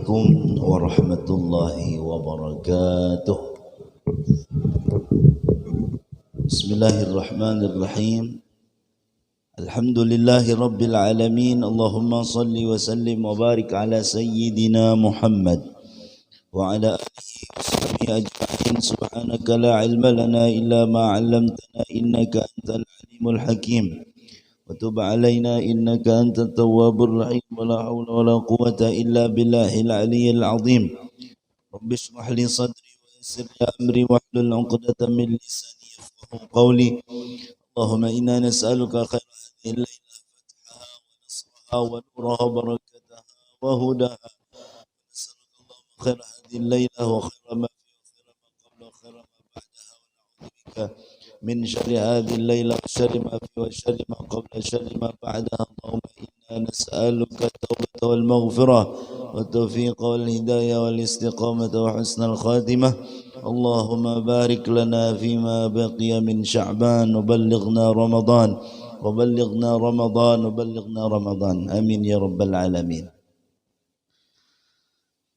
Assalamualaikum warahmatullahi wabarakatuh. Bismillahirrahmanirrahim. Alhamdulillahi rabbil alamin. Allahumma salli wa sallim wa barik ala sayyidina Muhammad wa ala alihi wa sahbihi ajma'in. Subhanaka la ilma lana illa ma 'allamtana innaka antal alimul hakim. Wa tub 'alaina innaka antat tawwabur rahim. Wa la haula wa la quwwata illa billahil aliyyil 'azim. Rabbi shrah li sadri wa yassir li amri wahlul 'uqdatam min lisani yafqahu qawli. Allahumma inna nas'aluka khairal hadhihi al-lailah fathaha wa nasraha wa nuraha wa barakataha wa hudaha. Nas'aluka Allahumma khairal hadhihi al-lailah wa khairal ma fiha wa khairal ma qabla wa khairal ma ba'daha wa na'udzu bika min syarri hadhihi al-lailah wa syarri ma fiha wa syarri ma qabla wa syarri ma ba'daha. Allahumma inna nas'aluka at-taubata wal maghfirah wa at-tawfiqa wal hidayah wal istiqamata wa husnal khatimah. Allahumma barik lana fima baqiya min Sya'ban wa ballighna Ramadan wa ballighna Ramadan wa ballighna Ramadan. Amin ya rabbal alamin.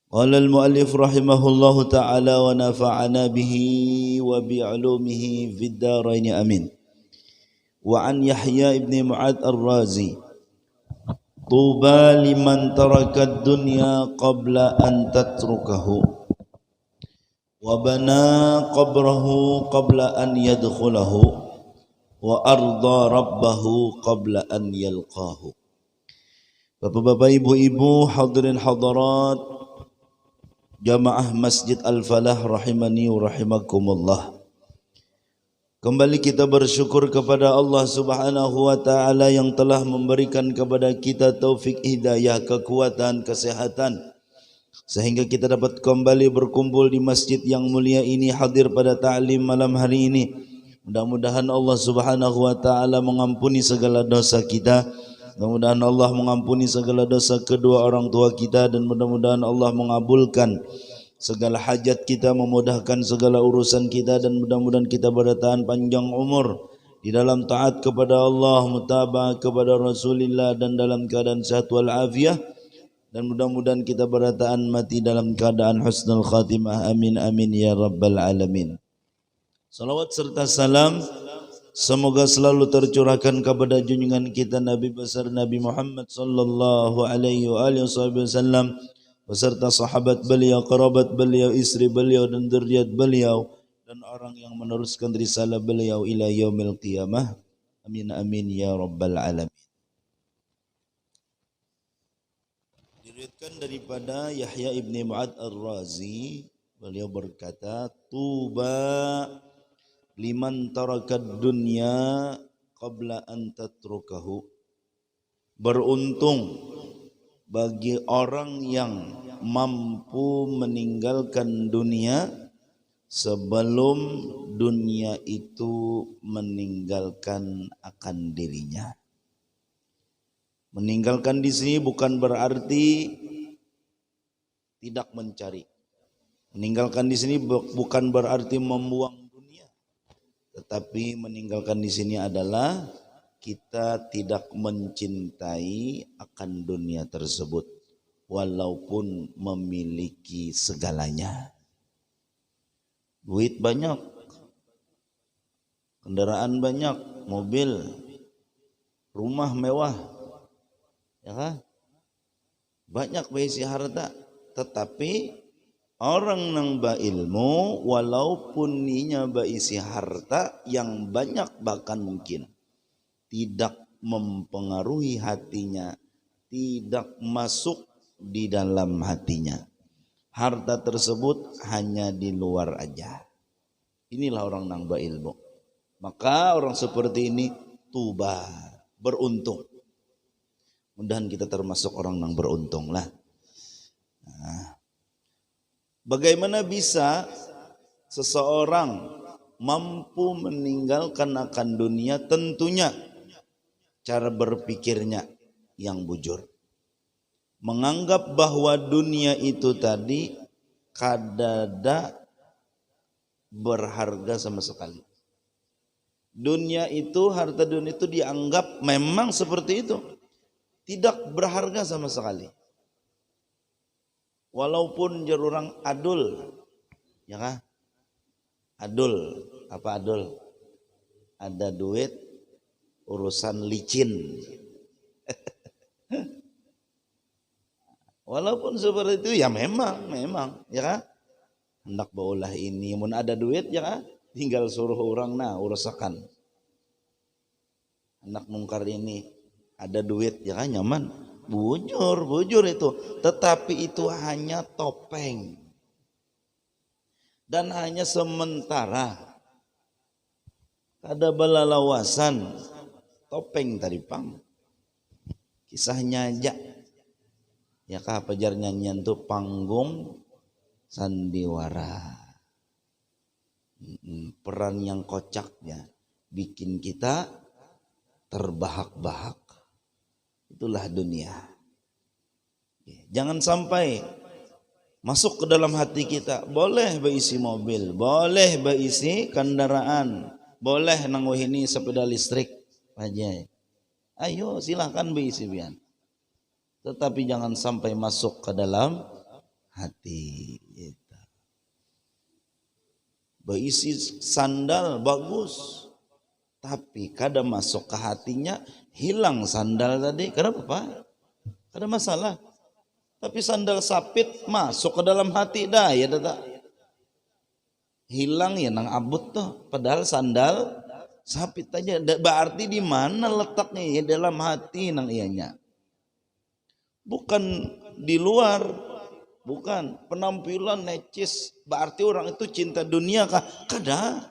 Qala al-muallif rahimahullahu ta'ala wa nafa'ana bihi wa bi'ulumihi fid dharain amin. Wa an Yahya ibn Mu'adz ar-Razi, tuba liman taraka ad-dunya qabla an tatrukahu wa bana qabrahu qabla an yadkhulahu wa arda rabbahu qabla an yalqahu. Bapak-bapak, ibu-ibu, hadirin hadirat jamaah Masjid Al-Falah rahimani wa rahimakumullah. Kembali kita bersyukur kepada Allah Subhanahu wa taala yang telah memberikan kepada kita taufik, hidayah, kekuatan, kesehatan sehingga kita dapat kembali berkumpul di masjid yang mulia ini, hadir pada ta'lim malam hari ini. Mudah-mudahan Allah Subhanahu wa taala mengampuni segala dosa kita. Mudah-mudahan Allah mengampuni segala dosa kedua orang tua kita, dan mudah-mudahan Allah mengabulkan segala hajat kita, memudahkan segala urusan kita, dan mudah-mudahan kita bertahan panjang umur di dalam taat kepada Allah, mutaba'ah kepada Rasulullah, dan dalam keadaan sehat wal afiah. Dan mudah-mudahan kita berataan mati dalam keadaan husnul khatimah. Amin amin ya rabbal alamin. Salawat serta salam semoga selalu tercurahkan kepada junjungan kita Nabi besar Nabi Muhammad sallallahu alaihi wasallam beserta sahabat beliau, kerabat beliau, istri beliau, dan dzurriyyat beliau, dan orang yang meneruskan risalah beliau ila yaumil qiyamah. Amin amin ya rabbal alamin. Diriwayatkan daripada Yahya ibni Mu'adz ar-Razi, beliau berkata, tuba liman tarakad dunya qabla an tatrukahu. Beruntung bagi orang yang mampu meninggalkan dunia sebelum dunia itu meninggalkan akan dirinya. Meninggalkan di sini bukan berarti tidak mencari. Meninggalkan di sini bukan berarti membuang dunia. Tetapi meninggalkan di sini adalah kita tidak mencintai akan dunia tersebut walaupun memiliki segalanya. Duit banyak, kendaraan banyak, mobil, rumah mewah, ya kan? Banyak baisi harta, tetapi orang nang ba ilmu walaupun ninya baisi harta yang banyak, bahkan mungkin tidak mempengaruhi hatinya, tidak masuk di dalam hatinya. Harta tersebut hanya di luar aja. Inilah orang nang ba ilmu. Maka orang seperti ini tuba, beruntung. Mudahan kita termasuk orang yang beruntung lah. Nah, bagaimana bisa seseorang mampu meninggalkan akan dunia? Tentunya cara berpikirnya yang bujur. Menganggap bahwa dunia itu tadi kadada berharga sama sekali. Dunia itu, harta dunia itu dianggap memang seperti itu. Tidak berharga sama sekali. Walaupun jerurang adul, ya kah? Adul, apa adul? Ada duit, urusan licin. Walaupun seperti itu ya memang, ya kah? Hendak baulah ini, mun ada duit ya kah? Tinggal suruh orang urusakan. Hendak nungkar ini, ada duit ya kan nyaman. Bujur itu. Tetapi itu hanya topeng. Dan hanya sementara. Ada balalawasan. Topeng tadi pang. Kisahnya aja. Ya kah pajar nyanyian tuh panggung sandiwara. Peran yang kocaknya bikin kita terbahak-bahak. Itulah dunia. Jangan sampai masuk ke dalam hati kita. Boleh berisi mobil, boleh berisi kendaraan, boleh nangguhini sepeda listrik aja. Ayo silahkan berisi bian. Tetapi jangan sampai masuk ke dalam hati kita. Berisi sandal bagus, tapi kadang masuk ke hatinya hilang sandal tadi. Kenapa Pak? Ada masalah. Tapi sandal sapit masuk ke dalam hati dah ya dah. Hilang ya nang abut tuh. Padahal sandal sapit aja. Berarti di mana letaknya ya dalam hati nang ianya. Bukan di luar, bukan penampilan necis. Berarti orang itu cinta dunia kah? Kada.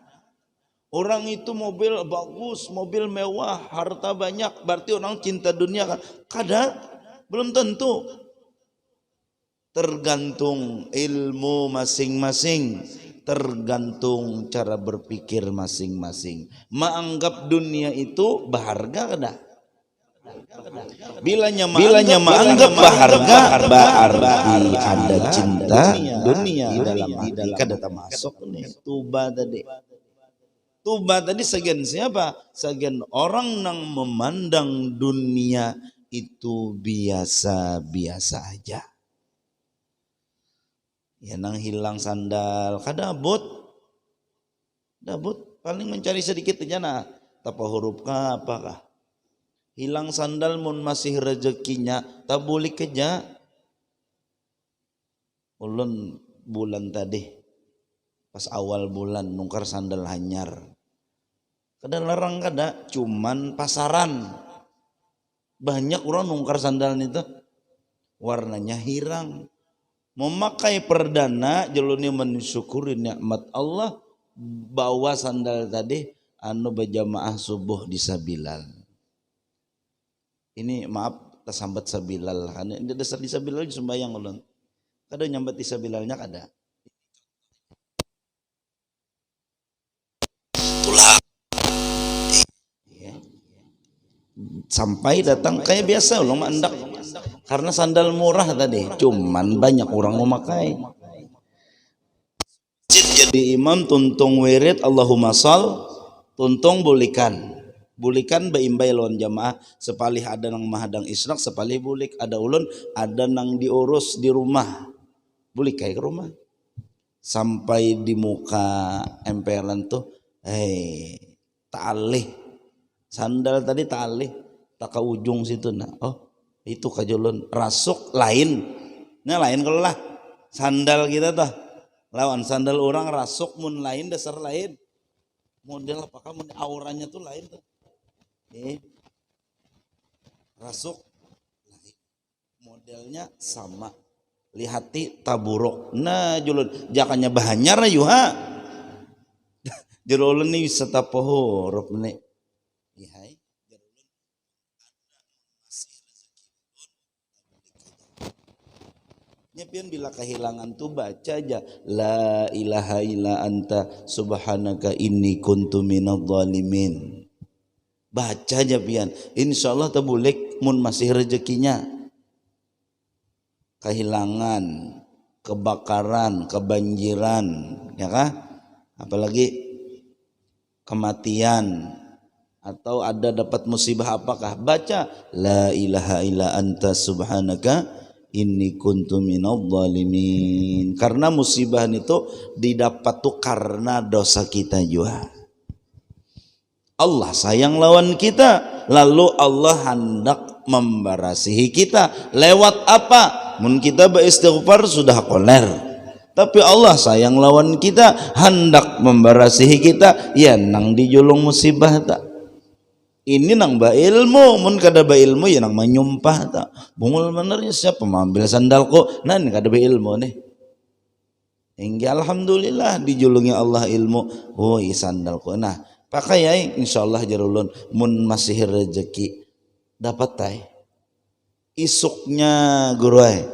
Orang itu mobil bagus, mobil mewah, harta banyak. Berarti orang cinta dunia kah? Kada. Belum tentu. Tergantung ilmu masing-masing. Tergantung cara berpikir masing-masing. Menganggap dunia itu berharga kada? Bilanya menganggap berharga, berarti ada cinta dunia di dalam hati. Kada termasuk nih. Tuba tadi segan siapa? Segan orang yang memandang dunia itu biasa-biasa aja. Ya nang hilang sandal, kada abot. Dabut paling mencari sedikit aja nah. Tapa huruf kah apakah? Hilang sandal mun masih rezekinya, tabulik aja. Ulun bulan tadi pas awal bulan nungkar sandal hanyar. Kada larang kada, cuman pasaran. Banyak orang nungkar sandal itu warnanya hirang. Memakai perdana jeluni mensyukuri nikmat Allah, bawa sandal tadi anu berjamaah subuh di Sabilal. Ini maaf tersambat Sabilal, ini dasar di Sabilal sembahyang ulun. Kada nyambat di Sabilalnya kada. Sampai datang kayak biasa ulun mandak karena sandal murah tadi, cuman banyak orang memakai. Jadi imam tuntung wirid Allahumma shal, tuntung bulikan beimbai lawan jamaah sepalih ada nang mahadang israk sepalih bulik ada ulun ada nang diurus di rumah bulik kayak ke rumah sampai di muka emperan tuh talih sandal tadi talih tak ke ujung situ nah itu kajolon rasuk lain kalau lah sandal kita tuh lawan sandal orang rasuk mun lain dasar lain model apakah auranya tuh lain tuh rasuk modelnya sama lihati taburok nah julun jakanya bahanyar yuha julun nih wisata pohorok nih ihai nyepian bila kehilangan tuh baca aja la ilaha illa anta subhanaka inni kuntu minadh dhalimin. Baca aja pian, insyaallah tabulik mun masih rezekinya. Kehilangan, kebakaran, kebanjiran, ya kah? Apalagi kematian atau ada dapat musibah apakah? Baca la ilaha illa anta subhanaka inni kuntu minadh dhalimin. Karena musibah itu didapat tuh karena dosa kita juga. Allah sayang lawan kita, lalu Allah hendak membarasihi kita lewat apa? Mun kita beristighfar sudah koler, tapi Allah sayang lawan kita, hendak membarasihi kita, ya nang dijulung musibah tak. Ini nang ba ilmu, mun kada ba ilmu ya nang menyumpah tak. Bungul benernya siapa mengambil sandalku, nah ini kada ba ilmu nih. Hingga alhamdulillah dijulungi Allah ilmu, oh i sandalku. Nah, pakai ya insyaallah jarulun mun masih rezeki dapat tay. Isuknya guru ay,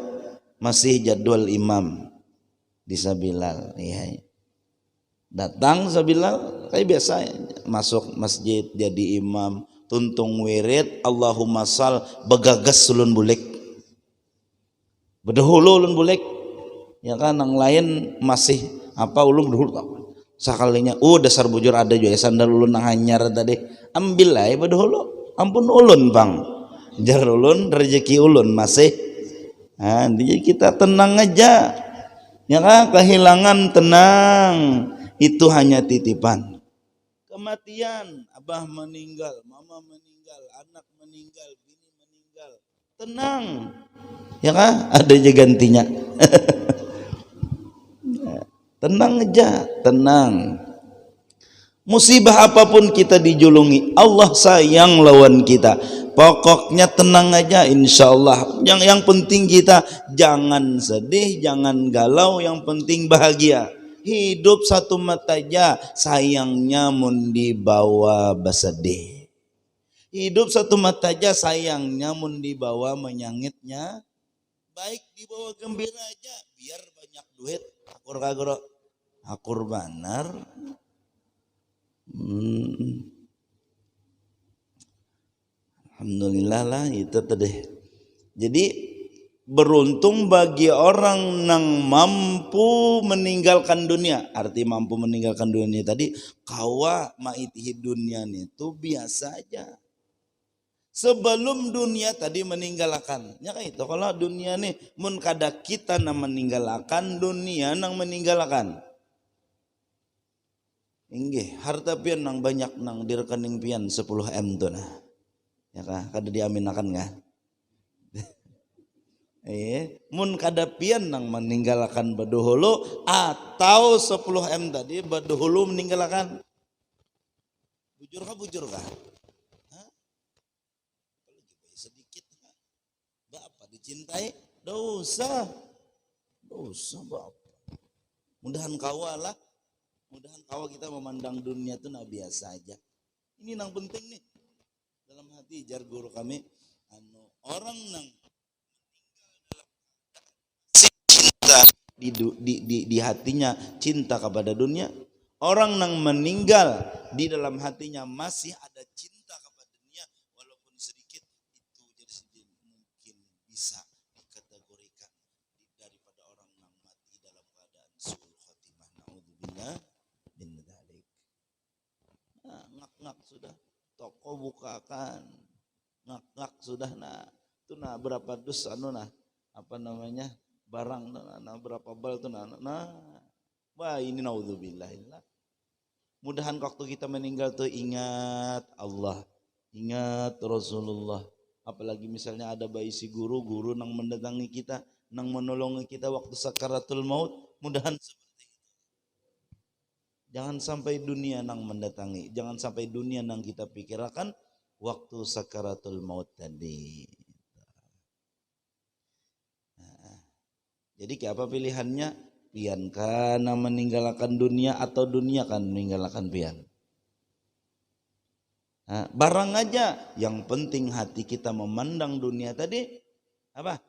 masih jadwal imam di Sabilal, iya. Datang Sabilal kayak biasa masuk masjid jadi imam, tuntung wirid Allahumma sal begagas ulun bulik, bedahulu ulun bulik, ya kan yang lain masih apa ulun bedahulu tak sakalinya dasar bujur ada juga sandal ulun nang hanyar tadi ambil lah bedahulu, ampun ulun bang jar ulun rezeki ulun masih. Nah, jadi kita tenang aja, ya kan, kehilangan tenang, itu hanya titipan. Kematian, abah meninggal, mama meninggal, anak meninggal, bini meninggal, tenang, ya kan, ada aja gantinya. Tenang aja, tenang. Musibah apapun kita dijulungi, Allah sayang lawan kita. Pokoknya tenang aja, insya Allah. Yang penting kita jangan sedih, jangan galau, yang penting bahagia. Hidup satu mata aja, sayangnya mun dibawa bersedih. Hidup satu mata aja, sayangnya mun dibawa menyangitnya. Baik dibawa gembira aja, biar banyak duit. Akur kagro, akur banar. Alhamdulillah lah itu tadi. Jadi beruntung bagi orang yang mampu meninggalkan dunia. Arti mampu meninggalkan dunia tadi, kawa maitihi dunia itu biasa aja. Sebelum dunia tadi meninggalkan. Ya kan itu, kalau dunia nih mun kada kita nang meninggalkan, dunia nang meninggalkan. Inggih, harta pian nang banyak nang di rekening pian 10 M tuh nah. Ya kah, kada diaminakan kah? Mun kada pian nang meninggalkan baduhulu atau 10 M tadi baduhulu meninggalkan. Bujur kah? Hah? Sedikit kah? Bapak dicintai dosa bapak. Mudahan kawalah. Mudahan kawa kita memandang dunia itu nah biasa aja. Ini yang penting nih. Dalam hati jar guru kami, orang nang cinta di hatinya cinta kepada dunia, orang nang meninggal di dalam hatinya masih ada cinta kepada dunia walaupun sedikit, itu jadi sedikit mungkin bisa dikategorikan daripada orang nang mati dalam keadaan suul khotimah. Naudzubillah min dzalik. Ngak sudah toko bukakan, ngak sudah nah itu nah berapa dus apa namanya barang nah berapa bal tuh nah wah ini naudzubillah. Mudahan waktu kita meninggal tuh ingat Allah, ingat Rasulullah, apalagi misalnya ada bayi si guru nang mendatangi kita, nang menolongi kita waktu sakaratul maut, mudahan seperti itu. Jangan sampai dunia nang mendatangi, jangan sampai dunia nang kita pikirkan waktu sakaratul maut tadi. Nah, jadi apa pilihannya? Pian kana meninggalkan dunia atau dunia kan meninggalkan pian. Nah, barang aja, yang penting hati kita memandang dunia tadi apa?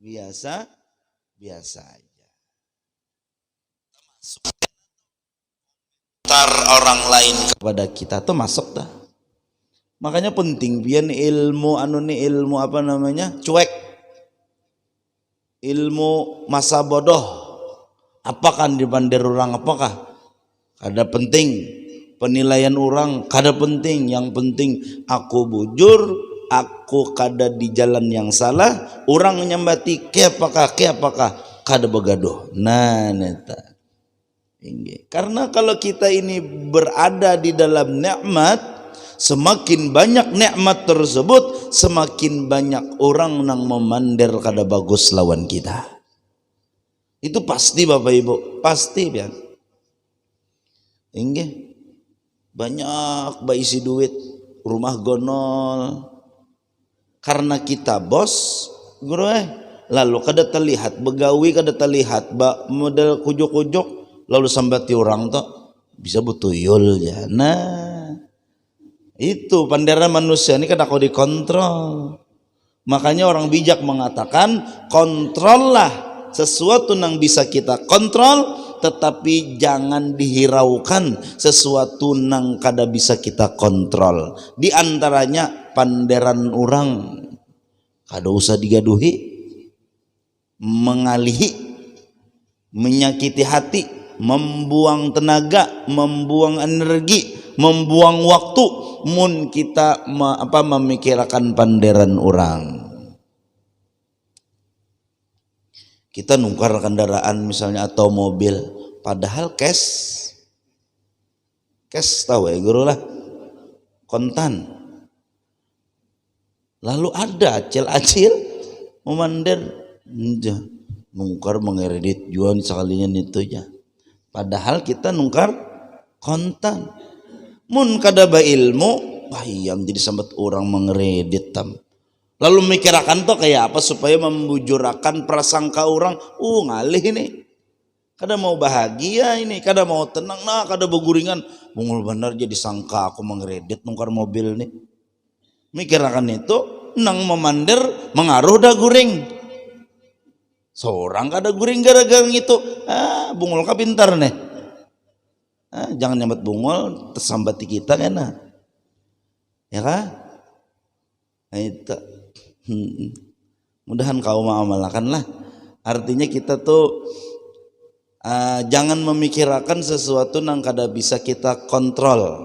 Biasa aja. Orang lain kepada kita tuh masuk dah. Makanya penting pian ilmu ilmu apa namanya? Cuek. Ilmu masa bodoh. Apakah dibandir orang apakah? Kada penting penilaian orang, kada penting. Yang penting aku bujur, aku kada di jalan yang salah, orang nyambati ke apakah kada begaduh. Nah neta. Karena kalau kita ini berada di dalam nikmat, semakin banyak nikmat tersebut, semakin banyak orang nang memander kada bagus lawan kita. Itu pasti Bapak Ibu, pasti ya. Inggih. Banyak baisi duit, rumah gonol. Karena kita bos, guru lalu kada terlihat begawi, kada terlihat model kujuk-kujuk, lalu sambati orang tuh bisa butuyul ya. Nah, itu panderan manusia ini kada kau dikontrol. Makanya orang bijak mengatakan kontrollah sesuatu yang bisa kita kontrol, tetapi jangan dihiraukan sesuatu yang kada bisa kita kontrol. Di antaranya panderan orang kada usah digaduhi, mengalihi, menyakiti hati, membuang tenaga, membuang energi, membuang waktu mun kita memikirkan panderan orang. Kita nukar kendaraan misalnya atau mobil, padahal cash tahu ya guru lah, kontan. Lalu ada acil-acil memander nukar mengeredit jual sekalinya itu ya. Padahal kita nukar kontan. Mun kada ba ilmu, yang jadi sambat orang mengeredit tam. Lalu mikirakan tuh kayak apa supaya membujurakan prasangka orang, ngalih ini. Kada mau bahagia ini, kada mau tenang, kada beguringan. Bungul benar jadi sangka aku mengeredit nungkar mobil nih. Mikirakan itu, nang memander mengaruh dah guring. Seorang kada guring gara-gara itu, bungul ka pintar nih. Jangan nyambat bungul, tersambati kita kan. Ya kah? Nah, itu. Mudahan kau mengamalkan lah. Artinya kita tuh jangan memikirkan sesuatu yang kada bisa kita kontrol.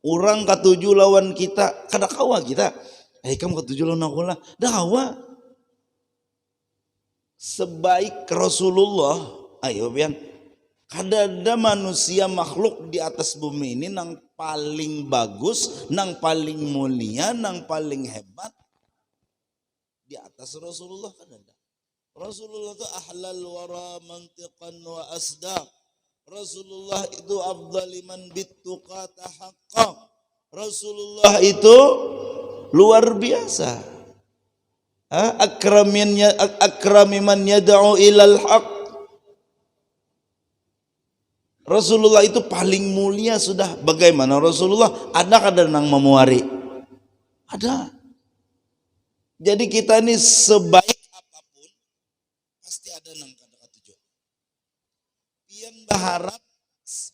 Orang katuju lawan kita, kada kawa kita. Kamu katuju lawan aku lah, dawa. Sebaik Rasulullah, ayo bian. Kada ada manusia makhluk di atas bumi ini nang paling bagus, nang paling mulia, nang paling hebat di atas Rasulullah. Kan ada. Rasulullah itu ahlal wara mantiqan wa asdaq. Rasulullah itu afdali man bittuqa tahaqqa. Rasulullah itu luar biasa. Akramiman yad'u ilal haq. Rasulullah itu paling mulia sudah. Bagaimana Rasulullah? Ada kada nang memuari? Ada. Jadi kita ini sebaik apapun pasti ada nang kada katuju. Pian berharap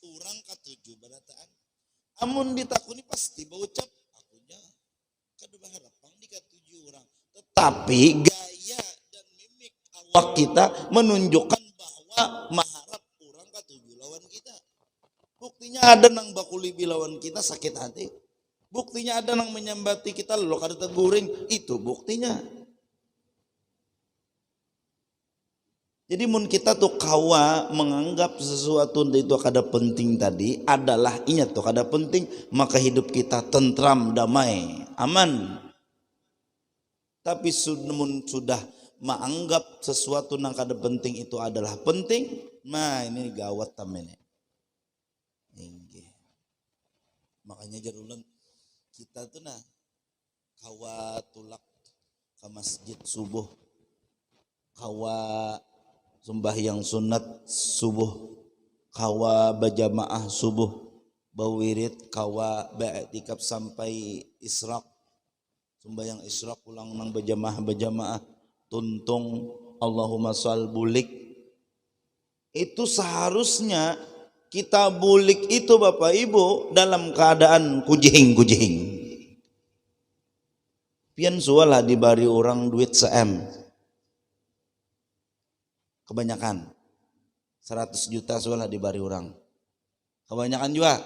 orang katuju berataan. Amun ditakuni pasti berucap akunya kada berharap pang dikatuju orang. Tetapi gaya dan mimik awak kita menunjukkan bahwa mengharap orang katuju lawan kita. Buktinya ada nang bakulibi lawan kita sakit hati. Buktinya ada yang menyambati kita lo kada teguring, itu buktinya. Jadi mun kita tuh kawa menganggap sesuatu itu kada penting tadi adalah ingat tuh kada penting, maka hidup kita tentram, damai, aman. Tapi mun sudah menganggap sesuatu yang kada penting itu adalah penting, nah ini gawat tamene. Makanya jarulan kita tuh kawa tulak ke masjid subuh, kawa sembahyang sunat subuh, kawa berjamaah subuh, bawirid, kawa ba'tikaf sampai israk, sembahyang israk pulang nang berjamaah tuntung Allahumma shal bulik. Itu seharusnya kita bulik itu Bapak Ibu dalam keadaan kujihing. Pian sualah dibari orang duit se-M. Kebanyakan 100 juta sualah dibari orang. Kebanyakan juga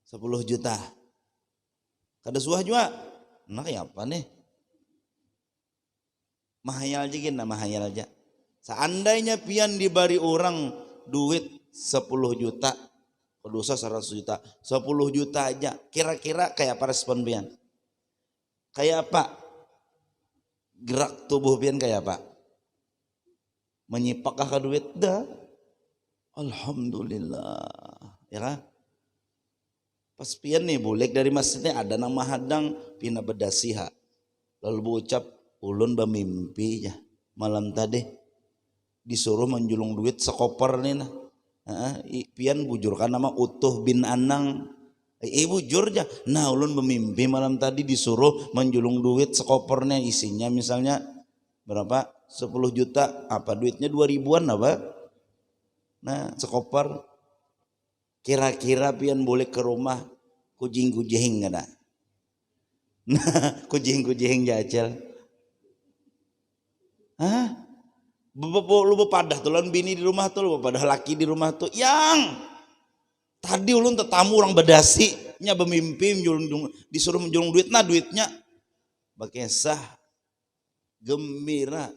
10 juta. Kada suah juga. Nah ya apa nih? Mahayal aja gini, mahayal aja. Seandainya pian diberi orang duit 10 juta, dosa 100 juta, 10 juta aja. Kira-kira kayak apa respon pian? Kayak apa? Gerak tubuh pian kayak apa? Menyipakkah ke duit? Dah. Alhamdulillah. Ya kan? Pas pian nih boleh dari masjidnya ada nama hadang pina bedasiha. Lalu berucap ulun bermimpi ya malam tadi disuruh menjulung duit sekoper nih nah. Pian bujurkan nama Utuh bin Anang. Bujur aja. Nah ulun bermimpi malam tadi disuruh menjulung duit sekopernya isinya misalnya berapa? 10 juta. Apa duitnya 2.000-an apa? Nah sekoper. Kira-kira pian boleh ke rumah kucing-kucing kada? Nah kucing-kucing jajal. Hah? Lu bepadah tuh lan bini di rumah tuh, lu bepadah laki di rumah tuh. Yang tadi ulun tetamu orang bedasi nya bermimpi disuruh menjulung duit, nah duitnya bakesah gembira.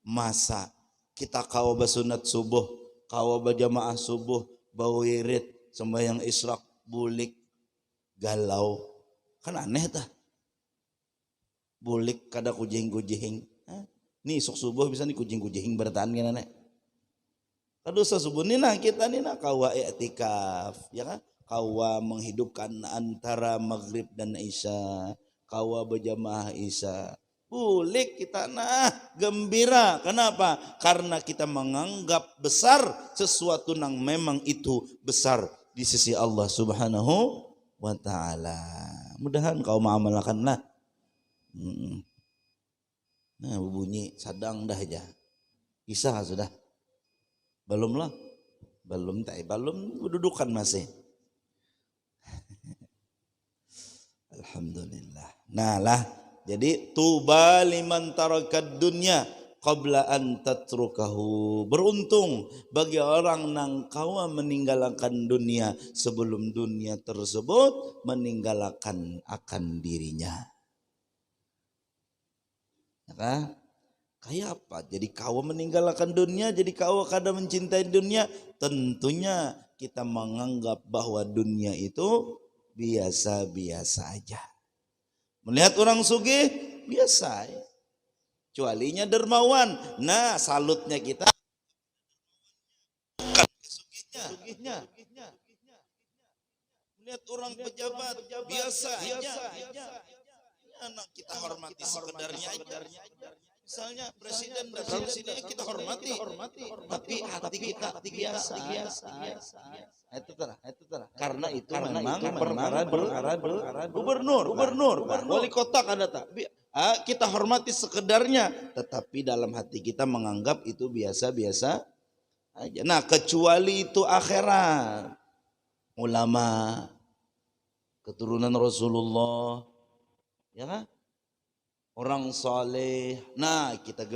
Masa kita kawa basunat subuh, kawa berjamaah subuh, bau wirid, sembahyang israk, bulik, galau. Kan aneh tah. Bulik kada kujing-kujing. Nih sok subuh bisa nih kujing-kujing bertahan kan aneh. Kadosa subuh nih nah kita nih nah kawa i'tikaf, ya kan? Kawa menghidupkan antara maghrib dan isya, kawa berjamaah isya. Bulik kita nah gembira. Kenapa? Karena kita menganggap besar sesuatu yang memang itu besar di sisi Allah Subhanahu wa ta'ala. Mudahan kau mengamalkanlah. Nah bunyi sadang dah aja. Isya sudah. Belum lah. Belum dudukan masih. Alhamdulillah. Nah lah. Jadi tuba liman tarakad dunya qabla an tatrukahu. Beruntung bagi orang nang kawa meninggalkan dunia sebelum dunia tersebut meninggalkan akan dirinya. Ya, kayak apa? Jadi kawa meninggalkan dunia, jadi kawa kada mencintai dunia. Tentunya kita menganggap bahwa dunia itu biasa-biasa aja. Melihat orang sugih biasa ya. Kecualinya dermawan. Nah salutnya kita sugihnya. Melihat orang pejabat biasa aja. Anak kita hormati sekedarnya aja. Misalnya presiden dan presidennya kita hormati. Tapi hati kita biasa. Itu terah. Karena itu memang perkara gubernur, wali kota kada tak. Kita hormati sekedarnya, tetapi dalam hati kita menganggap itu biasa-biasa aja. Nah, kecuali itu akhirat. Ulama, keturunan Rasulullah, ya kan? Orang soleh, nah kita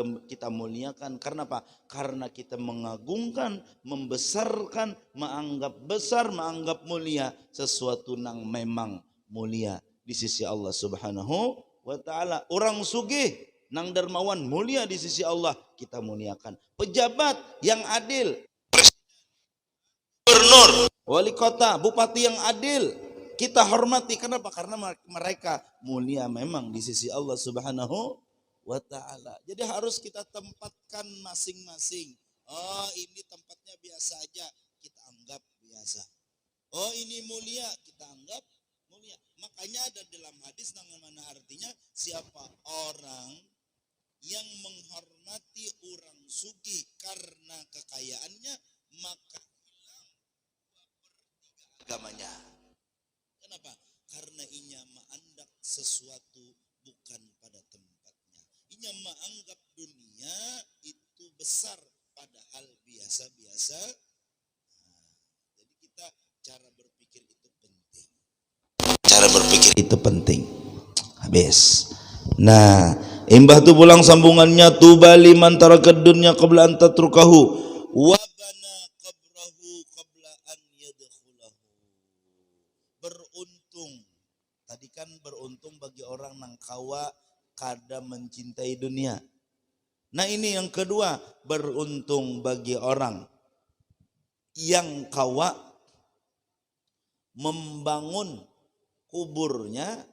muliakan. Karena apa? Karena kita mengagungkan, membesarkan, menganggap besar, menganggap mulia sesuatu yang memang mulia di sisi Allah Subhanahu wa ta'ala. Orang sugih nang dermawan mulia di sisi Allah, kita muliakan. Pejabat yang adil, gubernur, wali kota, bupati yang adil, kita hormati. Kenapa? Karena mereka mulia memang di sisi Allah Subhanahu wa ta'ala. Jadi harus kita tempatkan masing-masing. Oh ini tempatnya biasa aja, kita anggap biasa. Oh ini mulia, kita anggap mulia. Makanya ada dalam hadis yang mana artinya siapa orang yang menghormati orang sugih karena kekayaannya, maka hilang 2/3 agamanya. Kenapa? Karena inya menganggap sesuatu bukan pada tempatnya. Inya menganggap dunia itu besar padahal biasa-biasa. Jadi kita cara berpikir itu penting. Cara berpikir itu penting. Habis. Nah, imbah tu pulang sambungannya tuba liman tarakad dunya qabla an tatrukahu wa bana qabrahu qabla an yadkhulahu. Beruntung. Tadi kan beruntung beruntung bagi orang nang kawa kada mencintai dunia. Nah ini yang kedua, beruntung bagi orang yang kawa membangun kuburnya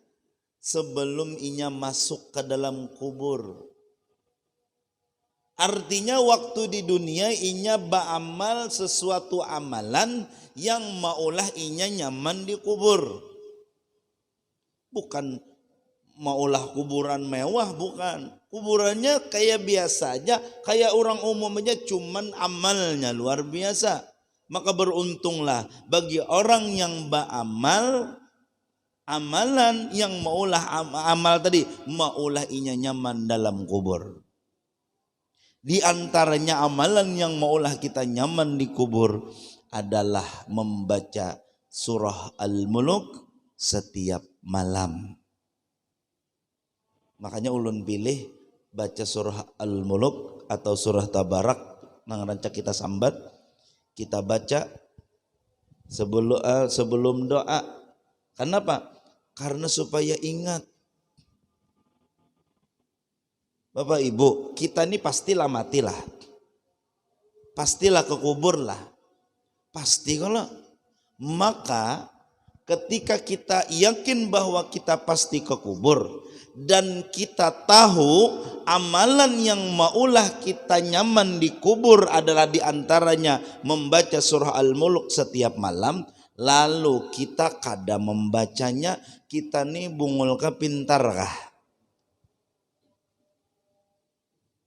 sebelum inya masuk ke dalam kubur. Artinya waktu di dunia inya beramal sesuatu amalan yang maulah inya nyaman di kubur. Bukan maulah kuburan mewah, bukan. Kuburannya kayak biasa aja, kayak orang umum aja, cuman amalnya luar biasa. Maka beruntunglah bagi orang yang beramal amalan yang maulah amal tadi, maulah inya nyaman dalam kubur. Di antaranya amalan yang maulah kita nyaman di kubur adalah membaca surah Al-Muluk setiap malam. Makanya ulun pilih baca surah Al-Muluk atau surah Tabarak nang rancak kita sambat, kita baca sebelum doa. Kenapa? Karena supaya ingat. Bapak Ibu, kita ini pastilah matilah. Pastilah ke kubur lah. Pasti kalau. Maka ketika kita yakin bahwa kita pasti ke kubur dan kita tahu amalan yang maulah kita nyaman di kubur adalah diantaranya membaca surah Al-Muluk setiap malam, lalu kita kada membacanya, kita nih bungul ke pintar kah?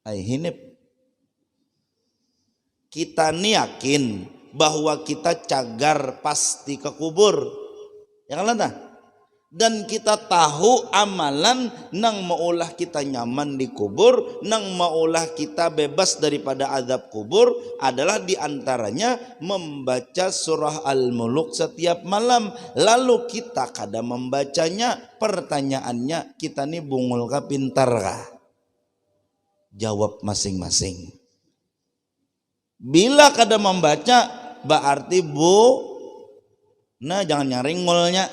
Hinip. Kita nih yakin bahwa kita cagar pasti ke kubur, ya kan lah? Dan kita tahu amalan nang maulah kita nyaman di kubur, nang maulah kita bebas daripada azab kubur adalah diantaranya membaca surah Al-Muluk setiap malam. Lalu kita kada membacanya, pertanyaannya kita nih bungul kah pintar kah? Jawab masing-masing. Bila kada membaca berarti nah jangan nyaring ngolnya.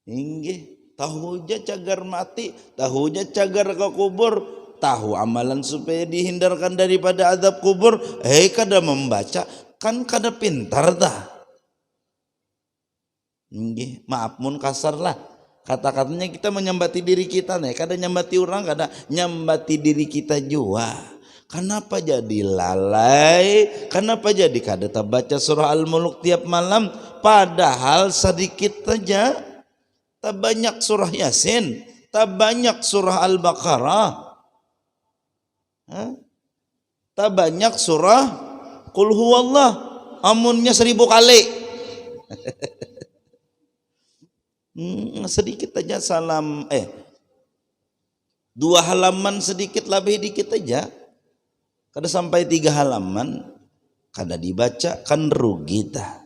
Inggih, tahu aja cagar mati, tahu aja cagar ke kubur, tahu amalan supaya dihindarkan daripada azab kubur, kada membaca, kan kada pintar dah. Inggih, maaf mun kasar lah. Kata-katanya kita menyambati diri kita nih, kada nyambati orang, kada nyambati diri kita juga. Kenapa jadi lalai? Kenapa jadi kada baca surah Al-Muluk tiap malam? Padahal sedikit saja. Tak banyak surah Yasin, tak banyak surah Al-Baqarah, tak banyak surah Qul Huwallah, amunnya 1000 kali. Sedikit aja salam 2 halaman sedikit lebih dikit aja, kada sampai 3 halaman kada dibaca, kan rugi ta.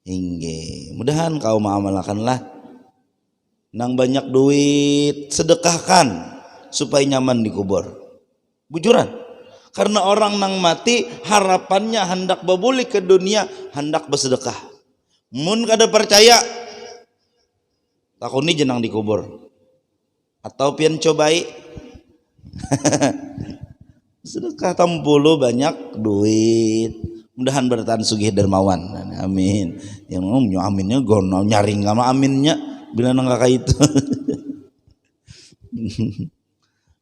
Hingga mudahan kau mengamalkanlah. Nang banyak duit sedekahkan supaya nyaman di kubur. Bujuran. Karena orang nang mati harapannya hendak berbalik ke dunia, hendak bersedekah. Mun kada percaya takuni jenang di kubur. Atau pian cobai sedekah tampulu banyak duit. Mudahan bertahan sugih dermawan. Amin. Yang ngomong aminnya gono nyaring sama aminnya bila nang kakak itu.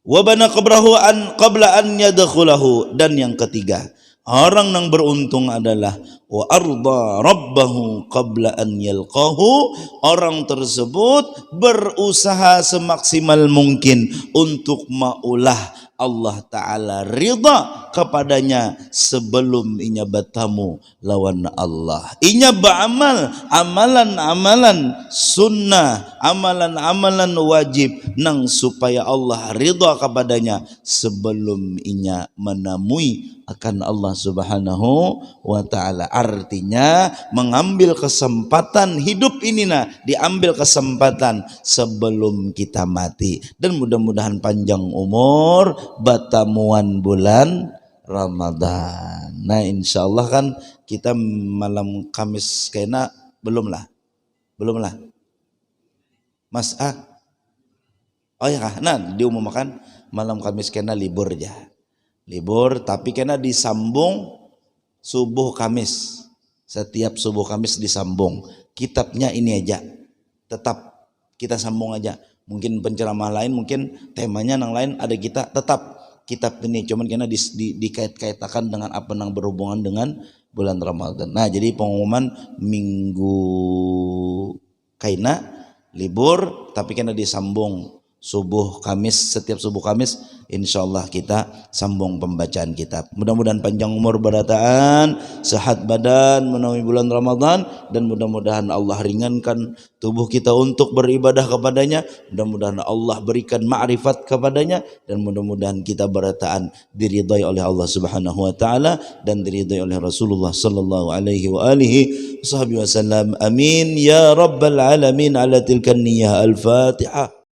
Wa bana qabrahu an qabla an yadkhulahu, dan yang ketiga, orang yang beruntung adalah wa arda rabbahu qabla an yalqahu, orang tersebut berusaha semaksimal mungkin untuk maulah Allah Ta'ala ridha kepadanya sebelum inya bertemu lawan Allah. Inya beramal amalan-amalan sunnah, amalan-amalan wajib nang supaya Allah ridha kepadanya sebelum inya menemui akan Allah Subhanahu wa Ta'ala. Artinya mengambil kesempatan hidup ini diambil kesempatan sebelum kita mati, dan mudah-mudahan panjang umur batamuan bulan Ramadan. Nah insyaallah kan kita malam Kamis kena Belum lah. Mas oh ya, nah diumumkan malam Kamis kena libur aja. Libur tapi kena disambung subuh Kamis. Setiap subuh Kamis disambung. Kitabnya ini aja. Tetap kita sambung aja. Mungkin penceramah lain, mungkin temanya yang lain ada kita tetap kitab ini cuman kena dikait-kaitakan dengan apa yang berhubungan dengan bulan Ramadan. Nah, jadi pengumuman minggu kaina libur tapi kena disambung subuh Kamis, setiap subuh Kamis insyaallah kita sambung pembacaan kitab. Mudah-mudahan panjang umur barataan, sehat badan menaungi bulan Ramadan, dan mudah-mudahan Allah ringankan tubuh kita untuk beribadah kepadanya. Mudah-mudahan Allah berikan ma'rifat kepadanya, dan mudah-mudahan kita barataan diridai oleh Allah Subhanahu wa taala dan diridai oleh Rasulullah sallallahu alaihi wa alihi wasallam. Amin ya rabbal alamin. Ala tilkan niyah. Al-Fatihah.